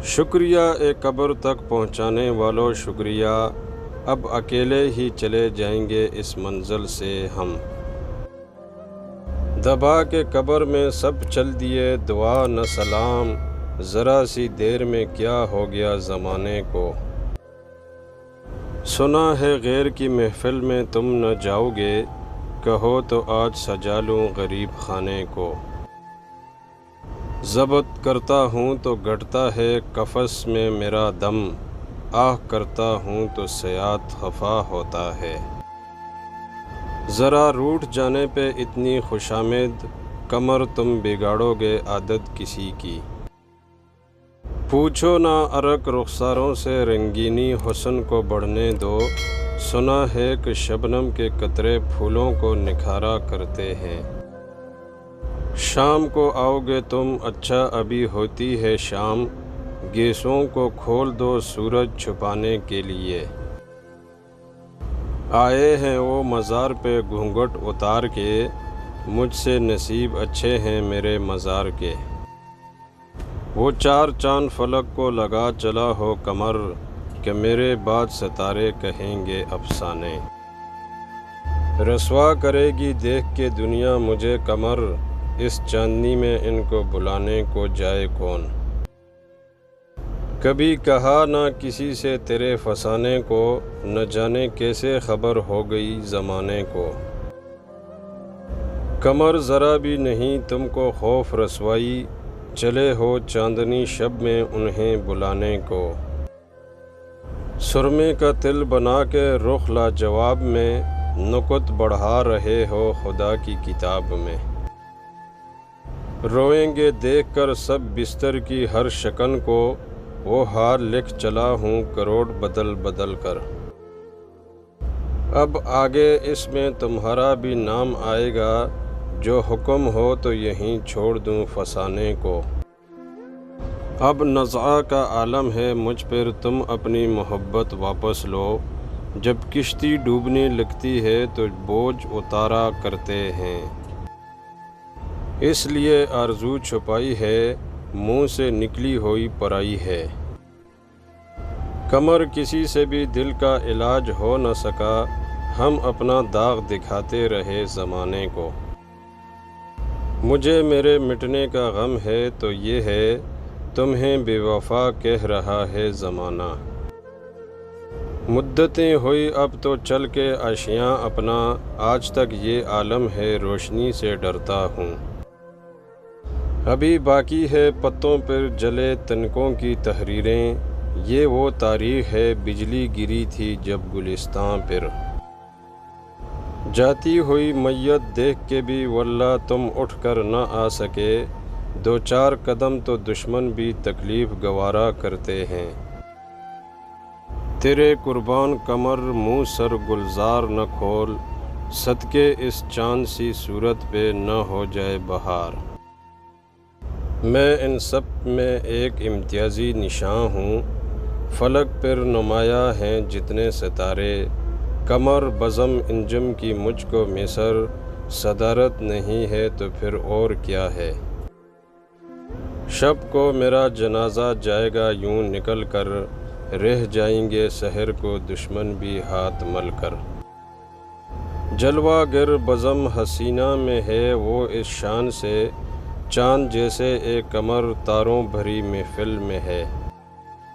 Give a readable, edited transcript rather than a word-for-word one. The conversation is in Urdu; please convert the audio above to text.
شکریہ اے قبر تک پہنچانے والوں شکریہ، اب اکیلے ہی چلے جائیں گے اس منزل سے ہم۔ دبا کے قبر میں سب چل دیے دعا نہ سلام، ذرا سی دیر میں کیا ہو گیا زمانے کو۔ سنا ہے غیر کی محفل میں تم نہ جاؤ گے، کہو تو آج سجا لوں غریب خانے کو۔ ضبط کرتا ہوں تو گھٹتا ہے قفس میں میرا دم، آہ کرتا ہوں تو صیاد خفا ہوتا ہے۔ ذرا روٹھ جانے پہ اتنی خوشامد، قمر تم بگاڑو گے عادت کسی کی۔ پوچھو نہ ارق رخساروں سے رنگینی حسن کو بڑھنے دو، سنا ہے کہ شبنم کے قطرے پھولوں کو نکھارا کرتے ہیں۔ شام کو آؤ گے تم، اچھا ابھی ہوتی ہے شام، گیسوں کو کھول دو سورج چھپانے کے لیے۔ آئے ہیں وہ مزار پہ گھونگھٹ اتار کے، مجھ سے نصیب اچھے ہیں میرے مزار کے۔ وہ چار چاند فلک کو لگا چلا ہو قمر، کہ میرے بعد ستارے کہیں گے افسانے۔ رسوا کرے گی دیکھ کے دنیا مجھے قمر، اس چاندنی میں ان کو بلانے کو جائے کون۔ کبھی کہا نہ کسی سے تیرے فسانے کو، نہ جانے کیسے خبر ہو گئی زمانے کو۔ قمر ذرا بھی نہیں تم کو خوف رسوائی، چلے ہو چاندنی شب میں انہیں بلانے کو۔ سرمے کا تل بنا کے رخ لاجواب میں، نکت بڑھا رہے ہو خدا کی کتاب میں۔ روئیں گے دیکھ کر سب بستر کی ہر شکن کو، وہ حال لکھ چلا ہوں کروڑ بدل بدل کر۔ اب آگے اس میں تمہارا بھی نام آئے گا، جو حکم ہو تو یہیں چھوڑ دوں فسانے کو۔ اب نزعہ کا عالم ہے مجھ پر تم اپنی محبت واپس لو، جب کشتی ڈوبنے لگتی ہے تو بوجھ اتارا کرتے ہیں۔ اس لیے آرزو چھپائی ہے، منہ سے نکلی ہوئی پرائی ہے۔ قمر کسی سے بھی دل کا علاج ہو نہ سکا، ہم اپنا داغ دکھاتے رہے زمانے کو۔ مجھے میرے مٹنے کا غم ہے تو یہ ہے، تمہیں بے وفا کہہ رہا ہے زمانہ۔ مدتیں ہوئی اب تو چل کے آشیاں اپنا، آج تک یہ عالم ہے روشنی سے ڈرتا ہوں۔ ابھی باقی ہے پتوں پر جلے تنکوں کی تحریریں، یہ وہ تاریخ ہے بجلی گری تھی جب گلستاں پر۔ جاتی ہوئی میت دیکھ کے بھی واللہ تم اٹھ کر نہ آ سکے، دو چار قدم تو دشمن بھی تکلیف گوارا کرتے ہیں۔ تیرے قربان قمر منہ سر گلزار نہ کھول، صدقے اس چاند سی صورت پہ نہ ہو جائے بہار۔ میں ان سب میں ایک امتیازی نشاں ہوں، فلک پر نمایاں ہیں جتنے ستارے، قمر بزم انجم کی مجھ کو میسر، صدارت نہیں ہے تو پھر اور کیا ہے۔ شب کو میرا جنازہ جائے گا یوں نکل کر، رہ جائیں گے سحر کو دشمن بھی ہاتھ مل کر۔ جلوہ گر بزم حسینہ میں ہے وہ اس شان سے، چاند جیسے ایک قمر تاروں بھری محفل میں ہے۔